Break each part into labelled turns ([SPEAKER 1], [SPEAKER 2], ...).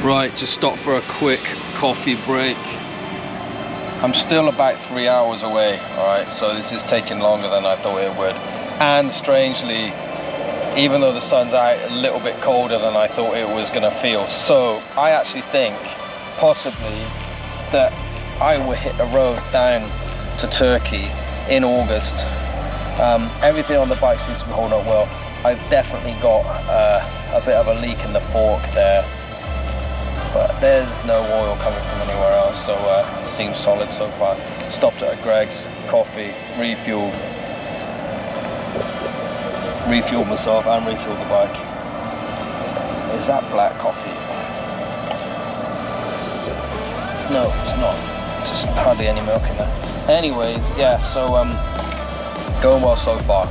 [SPEAKER 1] Right, just stopped for a quick coffee break. I'm still about 3 hours away, alright, so this is taking longer than I thought it would. And strangely, even though the sun's out, a little bit colder than I thought it was gonna feel. So I actually think, possibly, that I will hit a road down to Turkey in August. Everything on the bike seems to be holding up well. I've definitely got a bit of a leak in the fork there, but there's no oil coming from anywhere else, so it seems solid so far. Stopped at a Greg's, coffee, refueled myself and refueled the bike. Is that black coffee? No, it's not. It's just hardly any milk in there. Anyways, yeah, so going well so far.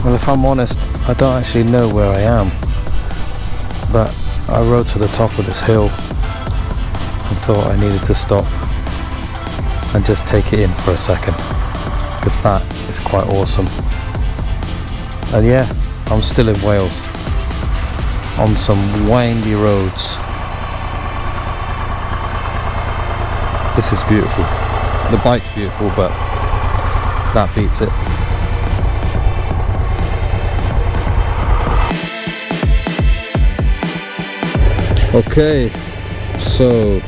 [SPEAKER 2] Well, if I'm honest, I don't actually know where I am, but I rode to the top of this hill and thought I needed to stop and just take it in for a second, because that is quite awesome. And yeah, I'm still in Wales on some windy roads. This is beautiful. The bike's beautiful, but that beats it. Okay, so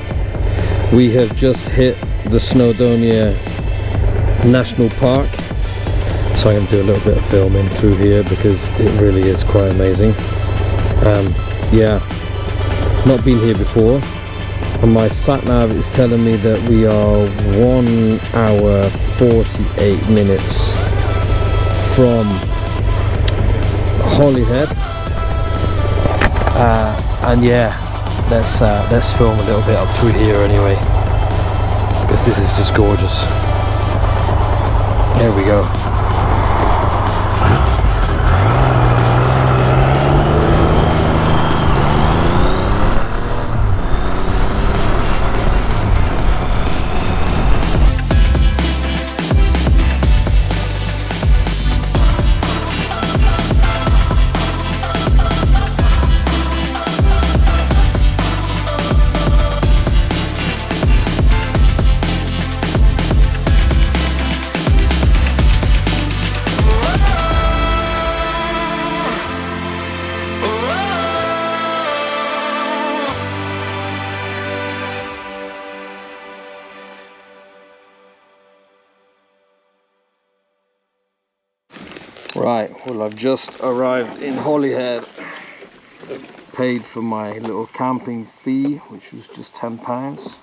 [SPEAKER 2] we have just hit the Snowdonia National Park, so I'm going to do a little bit of filming through here because it really is quite amazing. Yeah, not been here before, and my sat nav is telling me that we are 1 hour 48 minutes from Holyhead, and yeah, let's film a little bit up through here anyway, because this is just gorgeous. There we go. Right, well, I've just arrived in Holyhead, paid for my little camping fee, which was just £10.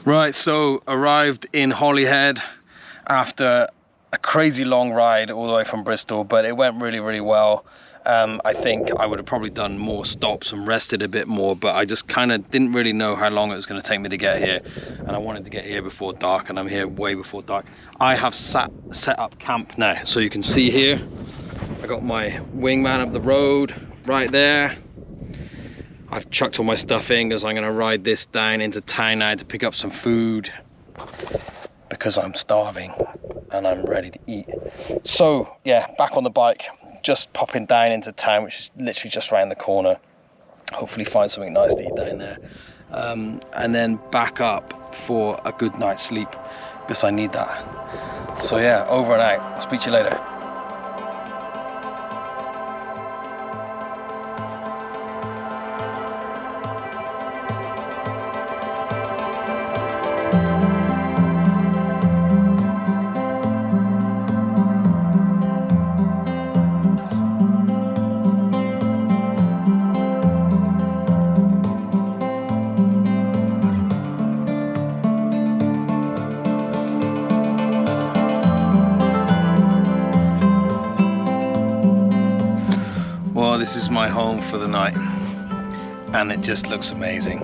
[SPEAKER 2] Right, so arrived in Holyhead after a crazy long ride all the way from Bristol, but it went really well. I think I would have probably done more stops and rested a bit more, but I just kind of didn't really know how long it was going to take me to get here, and I wanted to get here before dark, and I'm here way before dark. I have set up camp now, so you can see here I got my wingman up the road right there. I've chucked all my stuff in because I'm going to ride this down into town now to pick up some food, because I'm starving and I'm ready to eat. So yeah, back on the bike, just popping down into town, which is literally just around the corner. Hopefully find something nice to eat down there, and then back up for a good night's sleep, because I need that. So yeah, over and out. I'll speak to you later. my home for the night, and it just looks amazing.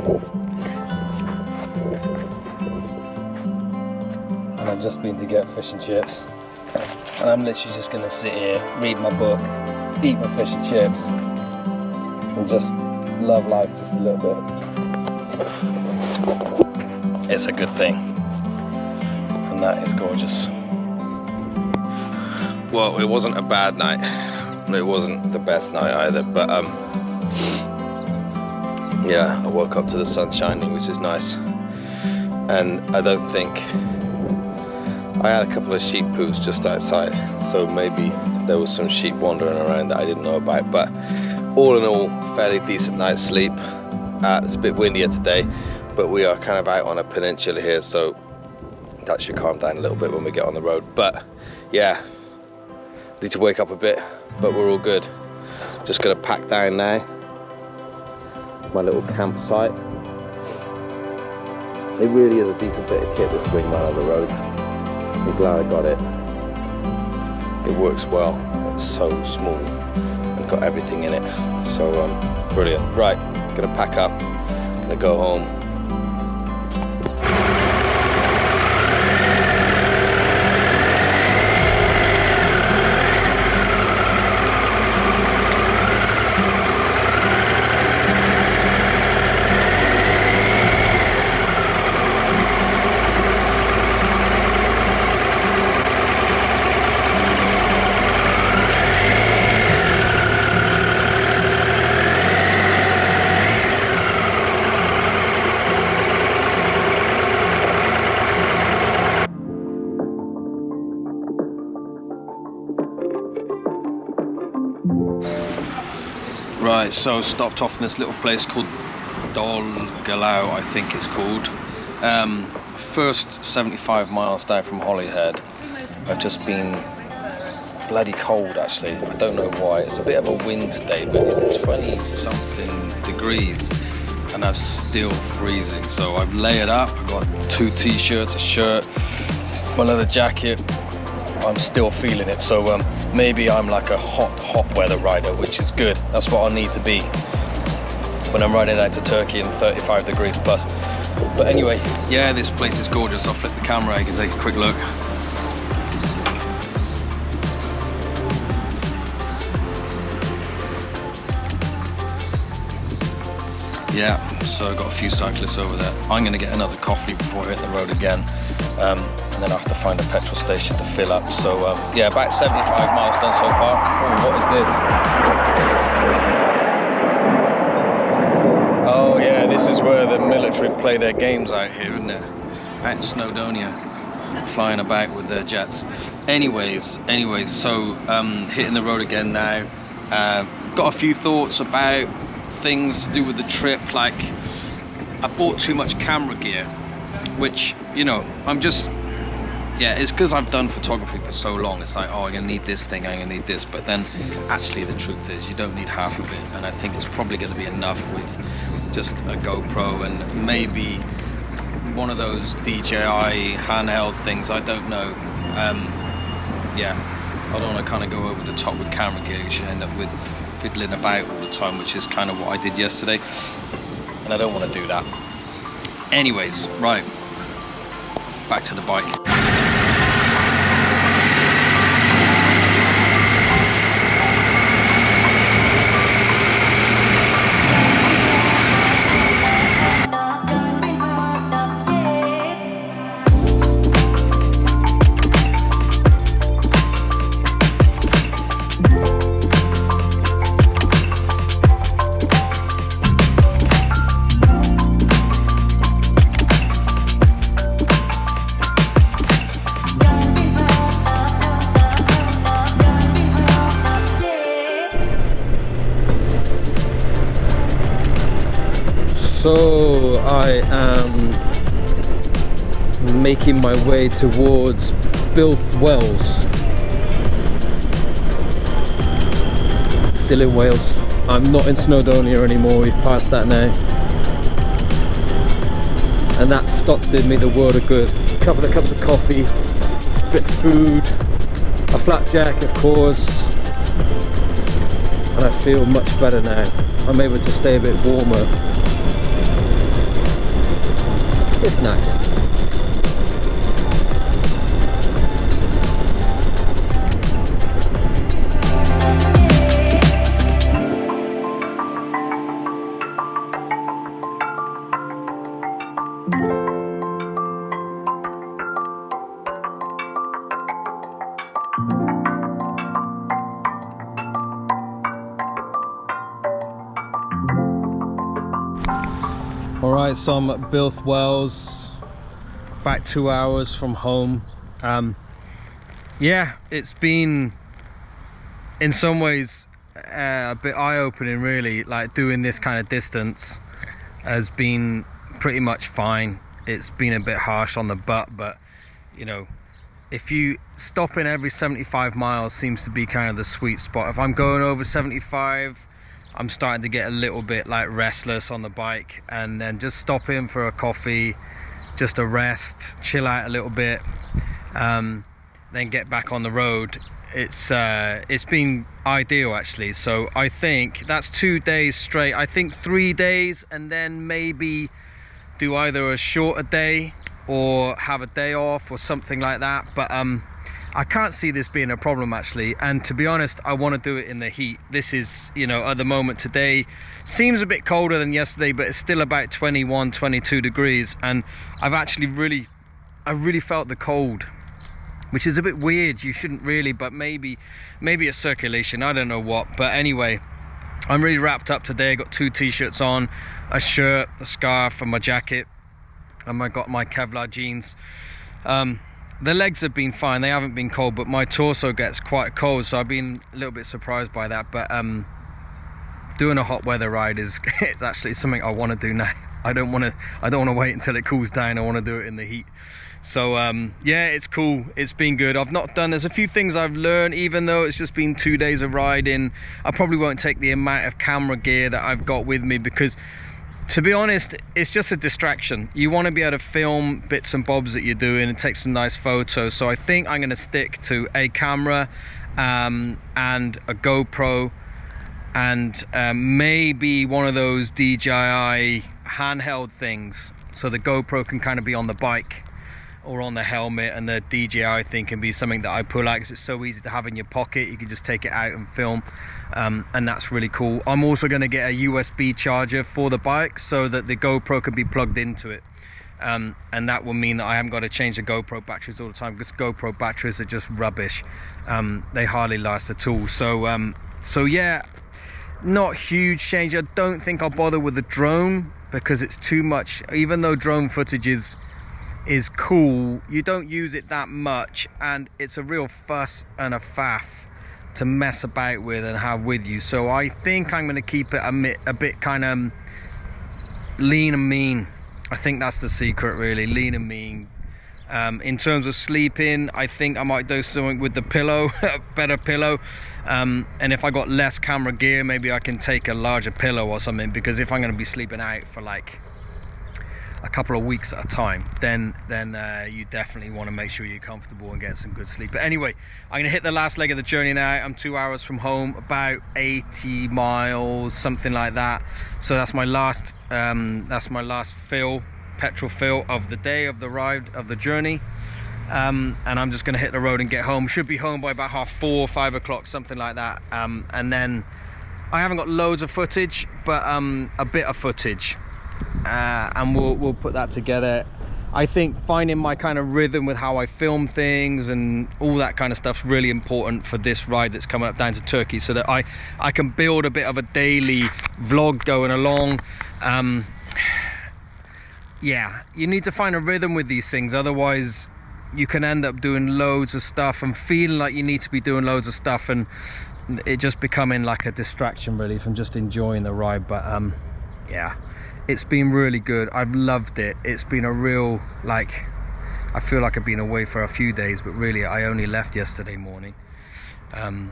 [SPEAKER 2] And I've just been to get fish and chips, and I'm literally just gonna sit here, read my book, eat my fish and chips, and just love life just a little bit. It's a good thing, and that is gorgeous. Well, it wasn't a bad night. It wasn't the best night either, but yeah, I woke up to the sun shining, which is nice. And I don't think I had a couple of sheep poos just outside, so maybe there was some sheep wandering around that I didn't know about, but all in all, fairly decent night's sleep. It's a bit windier today, but we are kind of out on a peninsula here, so that should calm down a little bit when we get on the road. But yeah, need to wake up a bit, but we're all good. Just gonna pack down now. My little campsite. It really is a decent bit of kit, this wingman on the road. I'm glad I got it. It works well. It's so small. I've got everything in it. So brilliant. Right, gonna pack up. Gonna go home. Right, so stopped off in this little place called Dolgalau, I think it's called. First 75 miles down from Holyhead. I've just been bloody cold actually. I don't know why. It's a bit of a wind today, but it's 20 something degrees and I'm still freezing. So I've layered up. I've got 2 t-shirts, a shirt, my leather jacket. I'm still feeling it, so maybe I'm like a hot weather rider, which is good. That's what I need to be when I'm riding out to Turkey in 35 degrees plus. But anyway, yeah, this place is gorgeous. I'll flip the camera, you can take a quick look. Yeah, so I've got a few cyclists over there. I'm gonna get another coffee before I hit the road again. And then I have to find a petrol station to fill up. So yeah, about 75 miles done so far. Oh, what is this? Oh yeah, this is where the military play their games out here, isn't it? Out in Snowdonia, flying about with their jets. Anyways, so hitting the road again now. Got a few thoughts about things to do with the trip. Like, I bought too much camera gear, which, you know, yeah, it's because I've done photography for so long. It's like, oh, I'm gonna need this thing, I'm gonna need this, but then actually the truth is you don't need half of it, and I think it's probably gonna be enough with just a GoPro and maybe one of those DJI handheld things. I don't know. Yeah, I don't want to kind of go over the top with camera gear. You should end up with fiddling about all the time, which is kind of what I did yesterday, and I don't want to do that. Anyways, right, back to the bike. So I am making my way towards Bilth Wells. Still in Wales. I'm not in Snowdonia anymore, we've passed that now. And that stop did me the world of good. A couple of cups of coffee, a bit of food, a flapjack of course, and I feel much better now. I'm able to stay a bit warmer. It's nice. Alright, so I'm at Bilth Wells, about 2 hours from home. Yeah, it's been in some ways a bit eye-opening really. Like, doing this kind of distance has been pretty much fine. It's been a bit harsh on the butt, but you know, if you stop in every 75 miles seems to be kind of the sweet spot. If I'm going over 75, I'm starting to get a little bit like restless on the bike, and then just stop in for a coffee, just a rest, chill out a little bit, then get back on the road. It's been ideal actually. So I think that's 2 days straight. I think 3 days, and then maybe do either a shorter day or have a day off or something like that. But I can't see this being a problem actually, and to be honest, I want to do it in the heat. This is, you know, at the moment today seems a bit colder than yesterday, but it's still about 21, 22 degrees, and I really felt the cold, which is a bit weird. You shouldn't really, but maybe it's circulation, I don't know what. But anyway, I'm really wrapped up today. I got 2 t-shirts on, a shirt, a scarf, and my jacket, and I got my Kevlar jeans. The legs have been fine, they haven't been cold, but my torso gets quite cold, so I've been a little bit surprised by that. But doing a hot weather ride is it's actually something I want to do now. I don't want to wait until it cools down. I want to do it in the heat. So yeah, it's cool, it's been good. There's a few things I've learned, even though it's just been 2 days of riding. I probably won't take the amount of camera gear that I've got with me, because to be honest, it's just a distraction. You want to be able to film bits and bobs that you're doing and take some nice photos. So I think I'm going to stick to a camera and a GoPro, and maybe one of those DJI handheld things, so the GoPro can kind of be on the bike or on the helmet, and the DJI thing can be something that I pull out because it's so easy to have in your pocket. You can just take it out and film, and that's really cool. I'm also going to get a USB charger for the bike so that the GoPro can be plugged into it, and that will mean that I haven't got to change the GoPro batteries all the time, because GoPro batteries are just rubbish. They hardly last at all. So yeah, not huge change. I don't think I'll bother with the drone because it's too much. Even though drone footage is cool, you don't use it that much, and it's a real fuss and a faff to mess about with and have with you. So I think I'm going to keep it a bit kind of lean and mean. I think that's the secret really, lean and mean. In terms of sleeping, I think I might do something with the pillow, a better pillow, and if I got less camera gear, maybe I can take a larger pillow or something, because if I'm going to be sleeping out for like a couple of weeks at a time, then you definitely want to make sure you're comfortable and get some good sleep. But anyway, I'm gonna hit the last leg of the journey now. I'm 2 hours from home, about 80 miles, something like that. So that's my last petrol fill of the day, of the ride, of the journey. And I'm just gonna hit the road and get home. Should be home by about 4:30, 5 o'clock, something like that. And then I haven't got loads of footage, but a bit of footage. And we'll put that together. I think finding my kind of rhythm with how I film things and all that kind of stuff's really important for this ride that's coming up down to Turkey, so that I can build a bit of a daily vlog going along. Yeah, you need to find a rhythm with these things, otherwise you can end up doing loads of stuff and feeling like you need to be doing loads of stuff, and it just becoming like a distraction really from just enjoying the ride. But yeah, it's been really good. I've loved it. It's been a real, like, I feel like I've been away for a few days, but really I only left yesterday morning. Yeah,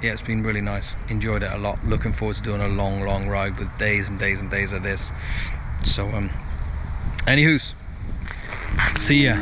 [SPEAKER 2] it's been really nice. Enjoyed it a lot. Looking forward to doing a long ride with days and days and days of this. So anywho's, see ya.